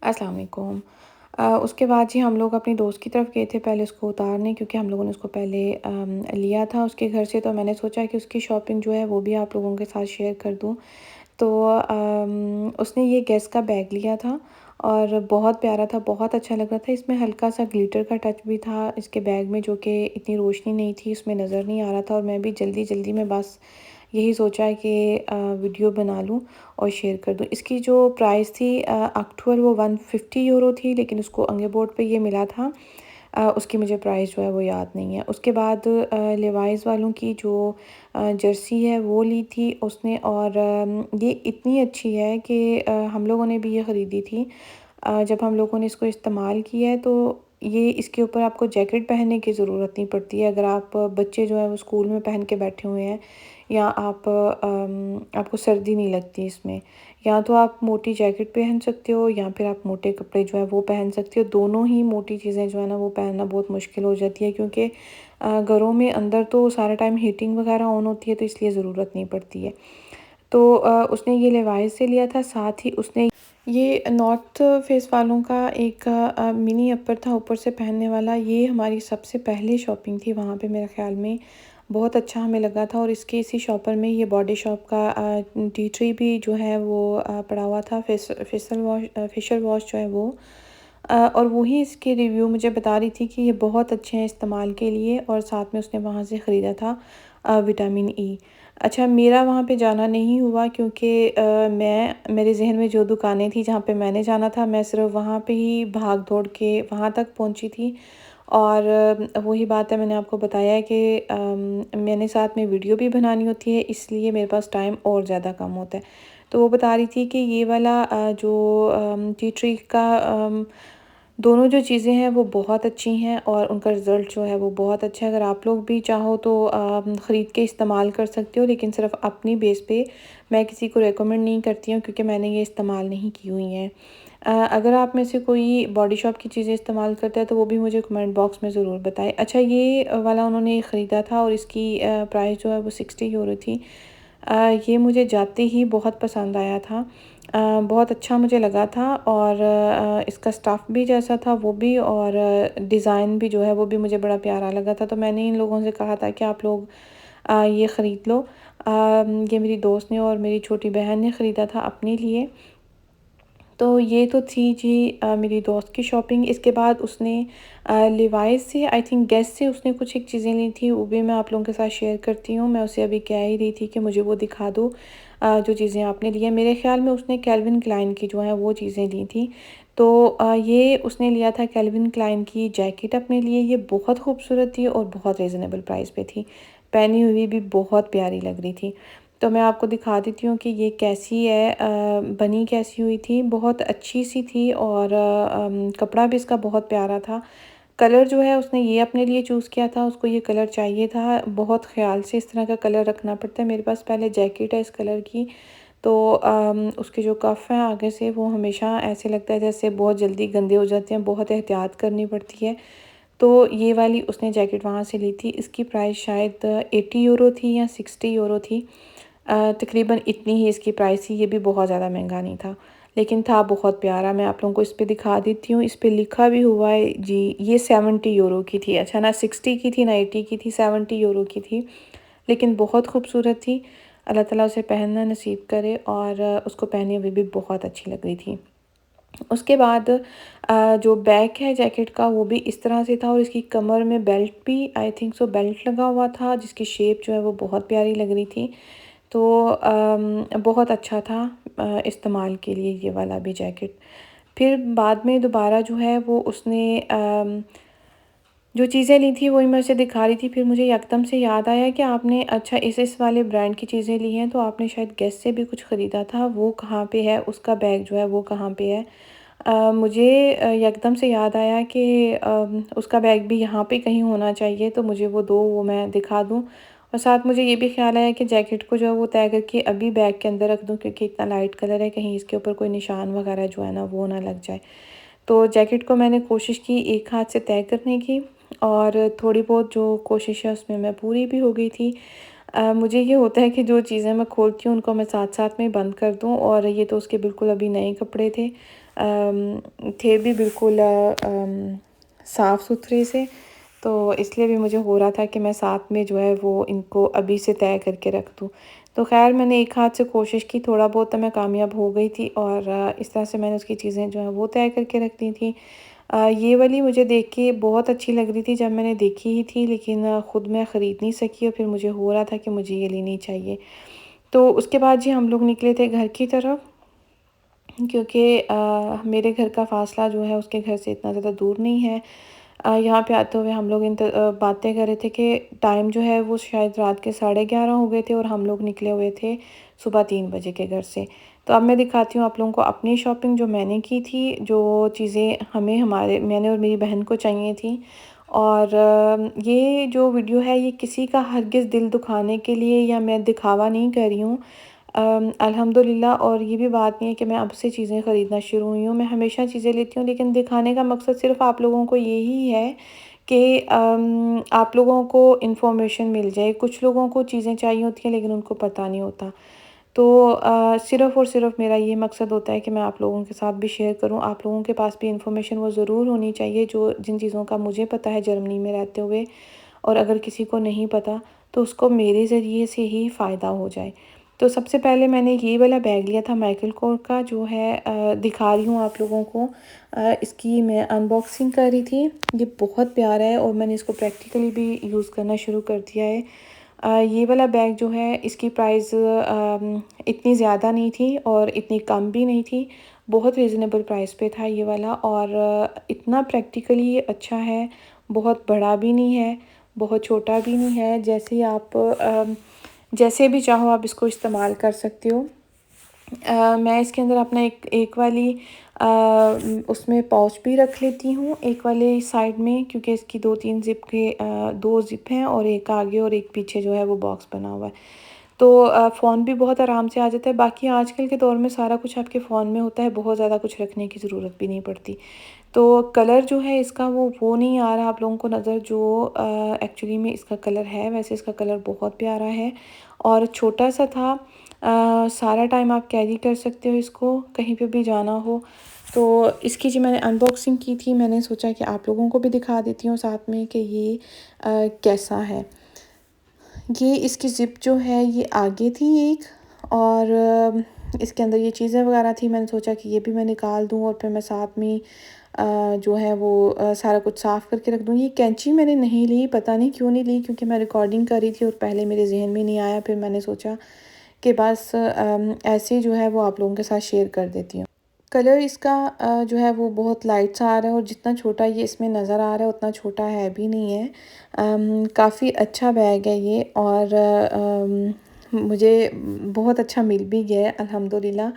अस्सलाम वालेकुम। उसके बाद जी हम लोग अपनी दोस्त की तरफ गए थे पहले उसको उतारने, क्योंकि हम लोगों ने उसको पहले लिया था उसके घर से। तो मैंने सोचा कि उसकी शॉपिंग जो है वो भी आप लोगों के साथ शेयर कर दूँ। तो उसने ये गेस का बैग लिया था और बहुत प्यारा था, बहुत अच्छा लग रहा था। इसमें हल्का सा ग्लिटर का टच भी था इसके बैग में, जो कि इतनी रोशनी नहीं थी, उसमें नज़र नहीं आ रहा था। और मैं भी जल्दी जल्दी में बस यही सोचा है कि वीडियो बना लूँ और शेयर कर दूँ। इसकी जो प्राइस थी एक्चुअल वो 150 यूरो थी, लेकिन उसको अंगे बोर्ड पे ये मिला था। उसकी मुझे प्राइस जो है वो याद नहीं है। उसके बाद लेवाइस वालों की जो जर्सी है वो ली थी उसने, और ये इतनी अच्छी है कि हम लोगों ने भी ये ख़रीदी थी। जब हम लोगों ने इसको इस्तेमाल किया है तो ये इसके ऊपर आपको जैकेट पहनने की ज़रूरत नहीं पड़ती है। अगर आप बच्चे जो है वो स्कूल में पहन के बैठे हुए हैं, या आपको सर्दी नहीं लगती इसमें, या तो आप मोटी जैकेट पहन सकते हो या फिर आप मोटे कपड़े जो है वो पहन सकते हो। दोनों ही मोटी चीज़ें जो है ना वो पहनना बहुत मुश्किल हो जाती है, क्योंकि घरों में अंदर तो सारा टाइम हीटिंग वगैरह ऑन होती है, तो इसलिए ज़रूरत नहीं पड़ती है। तो उसने ये लेवाइस से लिया था। साथ ही उसने ये नॉर्थ फेस वालों का एक मिनी अपर था ऊपर से पहनने वाला। ये हमारी सबसे पहली शॉपिंग थी वहाँ पे, मेरे ख़्याल में बहुत अच्छा हमें लगा था। और इसके इसी शॉपर में ये बॉडी शॉप का टी ट्री भी जो है वो पड़ा हुआ था, फेशियल वॉश जो है वो। और वही इसके रिव्यू मुझे बता रही थी कि ये बहुत अच्छे हैं इस्तेमाल के लिए। और साथ में उसने वहाँ से ख़रीदा था विटामिन ई। अच्छा, मेरा वहाँ पे जाना नहीं हुआ, क्योंकि मेरे ज़हन में जो दुकानें थी जहाँ पे मैंने जाना था, मैं सिर्फ वहाँ पे ही भाग दौड़ के वहाँ तक पहुँची थी। और वही बात है, मैंने आपको बताया है कि मैंने साथ में वीडियो भी बनानी होती है, इसलिए मेरे पास टाइम और ज़्यादा कम होता है। तो वो बता रही थी कि ये वाला जो टी ट्री का दोनों जो चीज़ें हैं वो बहुत अच्छी हैं और उनका रिज़ल्ट जो है वो बहुत अच्छा है। अगर आप लोग भी चाहो तो ख़रीद के इस्तेमाल कर सकते हो, लेकिन सिर्फ अपनी बेस पे मैं किसी को रेकमेंड नहीं करती हूँ, क्योंकि मैंने ये इस्तेमाल नहीं की हुई हैं। अगर आप में से कोई बॉडी शॉप की चीज़ें इस्तेमाल करता है तो वो भी मुझे कमेंट बॉक्स में ज़रूर बताएं। अच्छा, ये वाला उन्होंने ख़रीदा था और इसकी प्राइस जो है वो 60 यूरो थी। ये मुझे जाते ही बहुत पसंद आया था। बहुत अच्छा मुझे लगा था। और इसका स्टफ़ भी जैसा था वो भी, और डिज़ाइन भी जो है वो भी मुझे बड़ा प्यारा लगा था। तो मैंने इन लोगों से कहा था कि आप लोग ये ख़रीद लो। ये मेरी दोस्त ने और मेरी छोटी बहन ने ख़रीदा था अपने लिए। तो ये तो थी जी मेरी दोस्त की शॉपिंग। इसके बाद उसने लिवाइस से, आई थिंक गेस से उसने कुछ एक चीज़ें ली थी, वो भी मैं आप लोगों के साथ शेयर करती हूँ। मैं उसे अभी कह ही रही थी कि मुझे वो दिखा दो जो चीज़ें आपने ली हैं। मेरे ख़्याल में उसने कैल्विन क्लाइन की जो है वो चीज़ें ली थी। तो ये उसने लिया था कैल्विन क्लाइन की जैकेट अपने लिए। ये बहुत खूबसूरत थी और बहुत रीज़नेबल प्राइस पे थी। पहनी हुई भी बहुत प्यारी लग रही थी। तो मैं आपको दिखा देती हूँ कि ये कैसी है, बनी कैसी हुई थी। बहुत अच्छी सी थी, और कपड़ा भी इसका बहुत प्यारा था। कलर जो है उसने ये अपने लिए चूज़ किया था, उसको ये कलर चाहिए था। बहुत ख़्याल से इस तरह का कलर रखना पड़ता है। मेरे पास पहले जैकेट है इस कलर की, तो उसके जो कफ़ हैं आगे से वो हमेशा ऐसे लगता है जैसे बहुत जल्दी गंदे हो जाते हैं, बहुत एहतियात करनी पड़ती है। तो ये वाली उसने जैकेट वहाँ से ली थी। इसकी प्राइस शायद 80 यूरो थी या 60 यूरो थी। तकरीबन इतनी ही इसकी प्राइस थी। ये भी बहुत ज़्यादा महंगा नहीं था, लेकिन था बहुत प्यारा। मैं आप लोगों को इस पे दिखा देती हूँ। इस पे लिखा भी हुआ है जी, ये 70 यूरो की थी। अच्छा, ना 60 की थी ना 80 की थी, 70 यूरो की थी, लेकिन बहुत खूबसूरत थी। अल्लाह ताला उसे पहनना नसीब करे। और उसको पहनी हुई भी बहुत अच्छी लग रही थी। उसके बाद जो बैक है जैकेट का वो भी इस तरह से था, और इसकी कमर में बेल्ट भी, आई थिंक सो, बेल्ट लगा हुआ था, जिसकी शेप जो है वो बहुत प्यारी लग रही थी। तो बहुत अच्छा था इस्तेमाल के लिए ये वाला भी जैकेट। फिर बाद में दोबारा जो है वो उसने जो चीज़ें ली थी वही मैं उसे दिखा रही थी। फिर मुझे एकदम से याद आया कि आपने, अच्छा, इस वाले ब्रांड की चीज़ें ली हैं, तो आपने शायद गेस से भी कुछ ख़रीदा था। वो कहाँ पे है, उसका बैग जो है वो कहाँ पे है? मुझे एकदम से याद आया कि उसका बैग भी यहाँ पे कहीं होना चाहिए, तो मुझे वो दो, वो मैं दिखा दूँ। और साथ मुझे ये भी ख्याल आया कि जैकेट को जो है वो तय करके अभी बैग के अंदर रख दूँ, क्योंकि इतना लाइट कलर है, कहीं इसके ऊपर कोई निशान वगैरह जो है ना वो ना लग जाए। तो जैकेट को मैंने कोशिश की एक हाथ से तय करने की, और थोड़ी बहुत जो कोशिश है उसमें मैं पूरी भी हो गई थी। मुझे ये होता है कि जो चीज़ें मैं खोलती हूँ उनको मैं साथ साथ में बंद कर दूँ, और ये तो उसके बिल्कुल अभी नए कपड़े थे। थे भी बिल्कुल साफ़ सुथरे से, तो इसलिए भी मुझे हो रहा था कि मैं साथ में जो है वो इनको अभी से तय करके रख दूँ। तो ख़ैर मैंने एक हाथ से कोशिश की, थोड़ा बहुत तो मैं कामयाब हो गई थी और इस तरह से मैंने उसकी चीज़ें जो हैं वो तय करके रख दी थी। ये वाली मुझे देख के बहुत अच्छी लग रही थी जब मैंने देखी ही थी, लेकिन ख़ुद मैं ख़रीद नहीं सकी और फिर मुझे हो रहा था कि मुझे ये लेनी चाहिए। तो उसके बाद जी हम लोग निकले थे घर की तरफ, क्योंकि मेरे घर का फ़ासला जो है उसके घर से इतना ज़्यादा दूर नहीं है। यहाँ पे आते हुए हम लोग बातें कर रहे थे कि टाइम जो है वो शायद रात के 11:30 हो गए थे और हम लोग निकले हुए थे सुबह 3 बजे के घर से। तो अब मैं दिखाती हूँ आप लोगों को अपनी शॉपिंग जो मैंने की थी, जो चीज़ें मैंने और मेरी बहन को चाहिए थी। और ये जो वीडियो है ये किसी का हरगिज़ दिल दुखाने के लिए या मैं दिखावा नहीं कर रही हूँ। अल्हम्दुलिल्लाह, और ये भी बात नहीं है कि मैं अब से चीज़ें ख़रीदना शुरू हुई हूँ, मैं हमेशा चीज़ें लेती हूँ, लेकिन दिखाने का मकसद सिर्फ़ आप लोगों को यही है कि आप लोगों को इन्फॉर्मेशन मिल जाए। कुछ लोगों को चीज़ें चाहिए होती हैं लेकिन उनको पता नहीं होता। तो सिर्फ़ और सिर्फ़ मेरा ये मकसद होता है कि मैं आप लोगों के साथ भी शेयर करूँ। आप लोगों के पास भी इन्फॉर्मेशन वो ज़रूर होनी चाहिए जो जिन चीज़ों का मुझे पता है जर्मनी में रहते हुए, और अगर किसी को नहीं पता तो उसको मेरे ज़रिए से ही फ़ायदा हो जाए। तो सबसे पहले मैंने ये वाला बैग लिया था माइकल कोर का, जो है दिखा रही हूँ आप लोगों को। इसकी मैं अनबॉक्सिंग कर रही थी। ये बहुत प्यारा है और मैंने इसको प्रैक्टिकली भी यूज़ करना शुरू कर दिया है। ये वाला बैग जो है इसकी प्राइस इतनी ज़्यादा नहीं थी और इतनी कम भी नहीं थी, बहुत रीज़नेबल प्राइस पे था ये वाला। और इतना प्रैक्टिकली ये अच्छा है, बहुत बड़ा भी नहीं है, बहुत छोटा भी नहीं है, जैसे भी चाहो आप इसको इस्तेमाल कर सकते हो। मैं इसके अंदर अपना एक वाली उसमें पाउच भी रख लेती हूँ, एक वाले साइड में, क्योंकि इसकी 2-3 2 ज़िप हैं और एक आगे और एक पीछे जो है वो बॉक्स बना हुआ है। तो फ़ोन भी बहुत आराम से आ जाता है। बाकी आजकल के दौर में सारा कुछ आपके फ़ोन में होता है, बहुत ज़्यादा कुछ रखने की ज़रूरत भी नहीं पड़ती। तो कलर जो है इसका वो नहीं आ रहा आप लोगों को नज़र, जो एक्चुअली में इसका कलर है। वैसे इसका कलर बहुत प्यारा है और छोटा-सा था। सारा टाइम आप कैरी कर सकते हो इसको, कहीं पे भी जाना हो। तो इसकी जो मैंने अनबॉक्सिंग की थी, मैंने सोचा कि आप लोगों को भी दिखा देती हूँ साथ में कि ये कैसा है। ये इसकी ज़िप जो है ये आगे थी एक, और इसके अंदर ये चीज़ें वगैरह थी। मैंने सोचा कि ये भी मैं निकाल दूँ और फिर मैं साथ में जो है वो सारा कुछ साफ़ करके रख दूँ। ये कैंची मैंने नहीं ली, पता नहीं क्यों नहीं ली, क्योंकि मैं रिकॉर्डिंग कर रही थी और पहले मेरे ज़हन में नहीं आया। फिर मैंने सोचा कि बस ऐसे ही जो है वो आप लोगों के साथ शेयर कर देती हूँ। कलर इसका जो है वो बहुत लाइट सा आ रहा है और जितना छोटा ये इसमें नज़र आ रहा है उतना छोटा है भी नहीं है। काफ़ी अच्छा बैग है ये, और मुझे बहुत अच्छा मिल भी गया है अल्हम्दुलिल्लाह।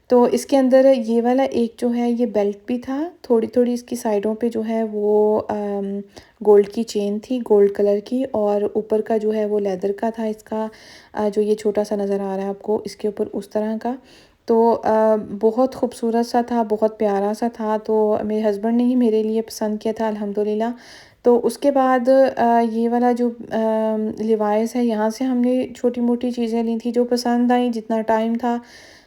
तो इसके अंदर ये वाला एक जो है ये बेल्ट भी था, थोड़ी-थोड़ी इसकी साइडों पे जो है वो गोल्ड की चेन थी, गोल्ड कलर की, और ऊपर का जो है वो लेदर का था इसका। जो ये छोटा-सा नज़र आ रहा है आपको इसके ऊपर उस तरह का। तो बहुत खूबसूरत सा था, बहुत प्यारा सा था। तो मेरे हस्बैंड ने ही मेरे लिए पसंद किया था अल्हम्दुलिल्लाह। तो उसके बाद ये वाला जो लिवाइस है, यहाँ से हमने छोटी-मोटी चीज़ें ली थी जो पसंद आई, जितना टाइम था।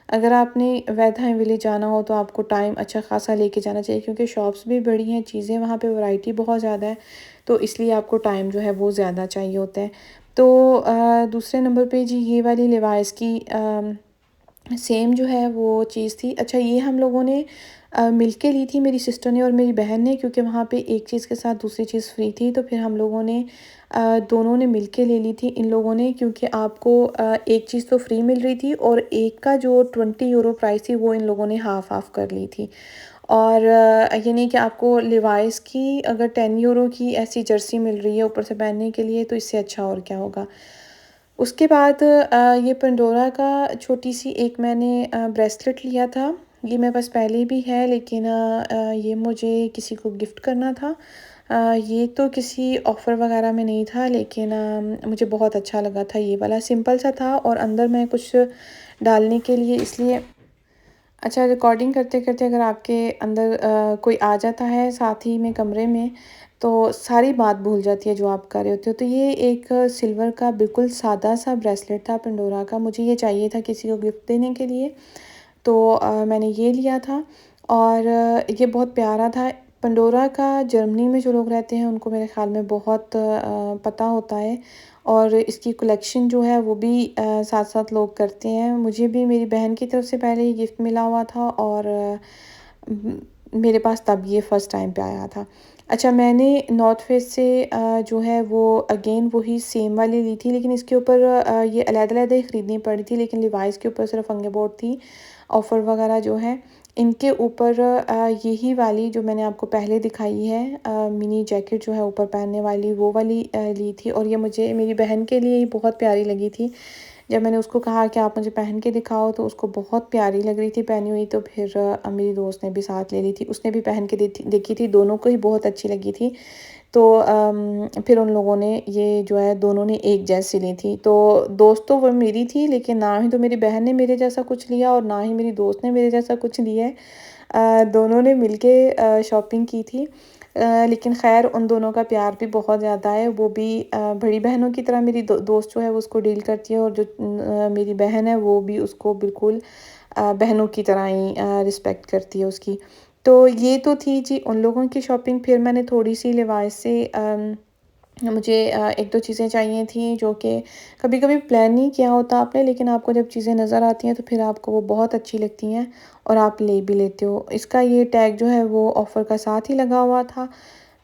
अगर आपने वैधाइन विलेज जाना हो तो आपको टाइम अच्छा खासा लेके जाना चाहिए, क्योंकि शॉप्स भी बड़ी हैं, चीज़ें वहाँ पे वैरायटी बहुत ज़्यादा है, तो इसलिए आपको टाइम जो है वो ज़्यादा चाहिए होता है। तो दूसरे नंबर पे जी ये वाली लिवाइस की सेम जो है वो चीज़ थी। अच्छा, ये हम लोगों ने मिल के ली थी, मेरी सिस्टर ने और मेरी बहन ने, क्योंकि वहाँ पे एक चीज़ के साथ दूसरी चीज़ फ्री थी। तो फिर हम लोगों ने दोनों ने मिल के ले ली थी इन लोगों ने, क्योंकि आपको एक चीज़ तो फ्री मिल रही थी और एक का जो 20 यूरो प्राइस थी वो इन लोगों ने हाफ़ हाफ़ कर ली थी। और ये नहीं कि आपको लिवाइस की अगर 10 यूरो की ऐसी जर्सी मिल रही है ऊपर से पहनने के लिए, तो इससे अच्छा और क्या होगा। उसके बाद ये पेंडोरा का छोटी-सी एक मैंने ब्रेसलेट लिया था। ये मेरे पास पहले भी है, लेकिन ये मुझे किसी को गिफ्ट करना था। ये तो किसी ऑफ़र वग़ैरह में नहीं था, लेकिन मुझे बहुत अच्छा लगा था ये वाला। सिंपल सा था और अंदर मैं कुछ डालने के लिए इसलिए। अच्छा, रिकॉर्डिंग करते-करते अगर आपके अंदर कोई आ जाता है साथ ही में कमरे में, तो सारी बात भूल जाती है जो आप कर रहे होते हो। तो ये एक सिल्वर का बिल्कुल सादा-सा ब्रेसलेट था पेंडोरा का, मुझे ये चाहिए था किसी को गिफ्ट देने के लिए, तो मैंने ये लिया था। और ये बहुत प्यारा था। पंडोरा का जर्मनी में जो लोग रहते हैं उनको मेरे ख़्याल में बहुत पता होता है, और इसकी कलेक्शन जो है वो भी साथ-साथ लोग करते हैं। मुझे भी मेरी बहन की तरफ से पहले ही गिफ्ट मिला हुआ था, और मेरे पास तब ये फ़र्स्ट टाइम पे आया था। अच्छा, मैंने नॉर्थ फेस से जो है वो अगेन वही सेम वाली ली थी, लेकिन इसके ऊपर ये अलग-अलग ही ख़रीदनी पड़ी थी, लेकिन लिवाइस के ऊपर सिर्फ फंगे बोर्ड थी। ऑफ़र वगैरह जो है इनके ऊपर यही वाली जो मैंने आपको पहले दिखाई है, मिनी जैकेट जो है ऊपर पहनने वाली, वो वाली ली थी, और ये मुझे मेरी बहन के लिए ही बहुत प्यारी लगी थी। जब मैंने उसको कहा कि आप मुझे पहन के दिखाओ, तो उसको बहुत प्यारी लग रही थी पहनी हुई, तो फिर मेरी दोस्त ने भी साथ ले ली थी। उसने भी पहन के देखी थी, दोनों को ही बहुत अच्छी लगी थी। तो फिर उन लोगों ने ये जो है दोनों ने एक जैसी ली थी। तो दोस्त तो वो मेरी थी, लेकिन ना ही तो मेरी बहन ने मेरे जैसा कुछ लिया और ना ही मेरी दोस्त ने मेरे जैसा कुछ लिया है। दोनों ने मिलके शॉपिंग की थी। लेकिन ख़ैर उन दोनों का प्यार भी बहुत ज़्यादा है। वो भी बड़ी बहनों की तरह मेरी दोस्त जो है वो उसको डील करती है, और जो मेरी बहन है वो भी उसको बिल्कुल बहनों की तरह ही रिस्पेक्ट करती है उसकी। तो ये तो थी जी उन लोगों की शॉपिंग। फिर मैंने थोड़ी-सी लिवाइस से मुझे 1-2 चीज़ें चाहिए थी, जो कि कभी-कभी प्लान नहीं किया होता आपने, लेकिन आपको जब चीज़ें नज़र आती हैं तो फिर आपको वो बहुत अच्छी लगती हैं और आप ले भी लेते हो। इसका ये टैग जो है वो ऑफ़र का साथ ही लगा हुआ था।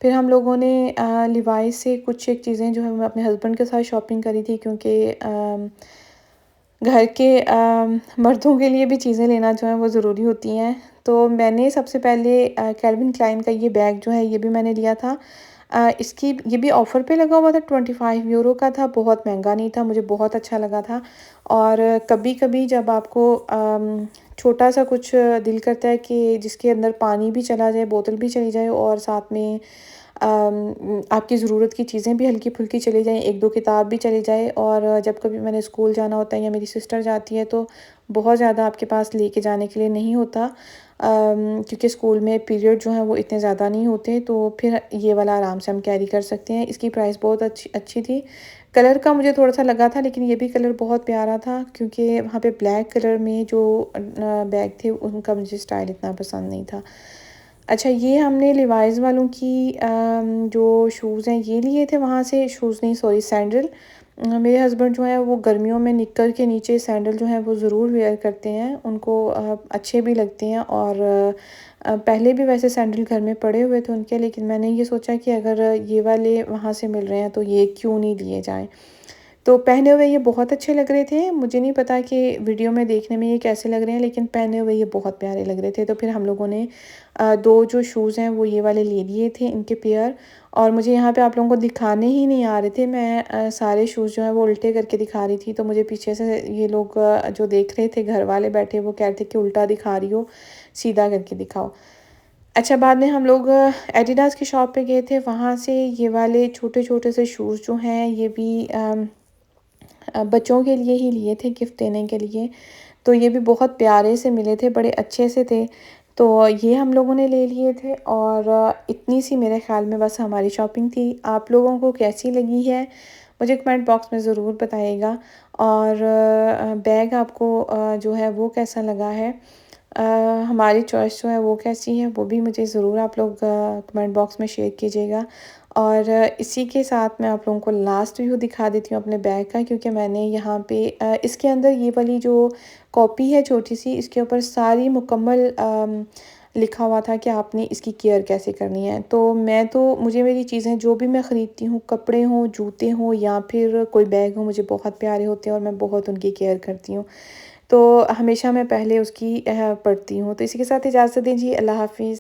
फिर हम लोगों ने लिवाइस से कुछ एक चीज़ें जो है मैं अपने हस्बैंड के साथ शॉपिंग करी थी, क्योंकि घर के मर्दों के लिए भी चीज़ें लेना जो है वो ज़रूरी होती हैं। तो मैंने सबसे पहले कैल्विन क्लाइन का ये बैग जो है ये भी मैंने लिया था। इसकी ये भी ऑफ़र पे लगा हुआ था, 25 यूरो का था, बहुत महंगा नहीं था, मुझे बहुत अच्छा लगा था। और कभी-कभी जब आपको छोटा-सा कुछ दिल करता है कि जिसके अंदर पानी भी चला जाए, बोतल भी चली जाए, और साथ में आपकी ज़रूरत की चीज़ें भी हल्की-फुल्की चली जाएँ, 1-2 किताब भी चली जाए, और जब कभी मैंने स्कूल जाना होता है या मेरी सिस्टर जाती है, तो बहुत ज़्यादा आपके पास लेके जाने के लिए नहीं होता, क्योंकि स्कूल में पीरियड जो हैं वो इतने ज़्यादा नहीं होते, तो फिर ये वाला आराम से हम कैरी कर सकते हैं। इसकी प्राइस बहुत अच्छी अच्छी थी। कलर का मुझे थोड़ा-सा लगा था, लेकिन ये भी कलर बहुत प्यारा था, क्योंकि वहाँ पे ब्लैक कलर में जो बैग थे उनका मुझे स्टाइल इतना पसंद नहीं था। अच्छा, ये हमने लिवाइस वालों की जो शूज़ हैं ये लिए थे वहाँ से, शूज़ नहीं सॉरी सैंडल। मेरे हस्बैंड जो हैं वो गर्मियों में निक्कर के नीचे सैंडल जो हैं वो ज़रूर वेयर करते हैं। उनको अच्छे भी लगते हैं, और पहले भी वैसे सैंडल घर में पड़े हुए थे उनके, लेकिन मैंने ये सोचा कि अगर ये वाले वहाँ से मिल रहे हैं तो ये क्यों नहीं लिए जाएँ। तो पहने हुए ये बहुत अच्छे लग रहे थे। मुझे नहीं पता कि वीडियो में देखने में ये कैसे लग रहे हैं, लेकिन पहने हुए ये बहुत प्यारे लग रहे थे। तो फिर हम लोगों ने 2 जो शूज़ हैं वो ये वाले ले लिए थे, इनके पेयर। और मुझे यहाँ पे आप लोगों को दिखाने ही नहीं आ रहे थे। मैं सारे शूज़ जो हैं वो उल्टे करके दिखा रही थी, तो मुझे पीछे से ये लोग जो देख रहे थे, घर वाले बैठे, वो कह रहे थे कि उल्टा दिखा रही हो, सीधा करके दिखाओ। अच्छा, बाद में हम लोग एडिडास की शॉप पे गए थे, वहाँ से ये वाले छोटे-छोटे से शूज़ जो हैं ये भी बच्चों के लिए ही लिए थे, गिफ्ट देने के लिए। तो ये भी बहुत प्यारे से मिले थे, बड़े अच्छे से थे। तो ये हम लोगों ने ले लिए थे, और इतनी सी मेरे ख़्याल में बस हमारी शॉपिंग थी। आप लोगों को कैसी लगी है मुझे कमेंट बॉक्स में ज़रूर बताइएगा, और बैग आपको जो है वो कैसा लगा है। अ, हमारी चॉइस जो है वो कैसी है वो भी मुझे ज़रूर आप लोग कमेंट बॉक्स में शेयर कीजिएगा। और इसी के साथ मैं आप लोगों को लास्ट व्यू दिखा देती हूँ अपने बैग का, क्योंकि मैंने यहाँ पे इसके अंदर ये वाली जो कॉपी है छोटी सी, इसके ऊपर सारी मुकम्मल लिखा हुआ था कि आपने इसकी केयर कैसे करनी है। तो मुझे मेरी चीज़ें जो भी मैं ख़रीदती हूँ, कपड़े हों, जूते हों या फिर कोई बैग हो, मुझे बहुत प्यारे होते हैं और मैं बहुत उनकी केयर करती हूँ। तो हमेशा मैं पहले उसकी पढ़ती हूँ। तो इसी के साथ इजाज़त दीजिए। अल्लाह हाफ़िज़।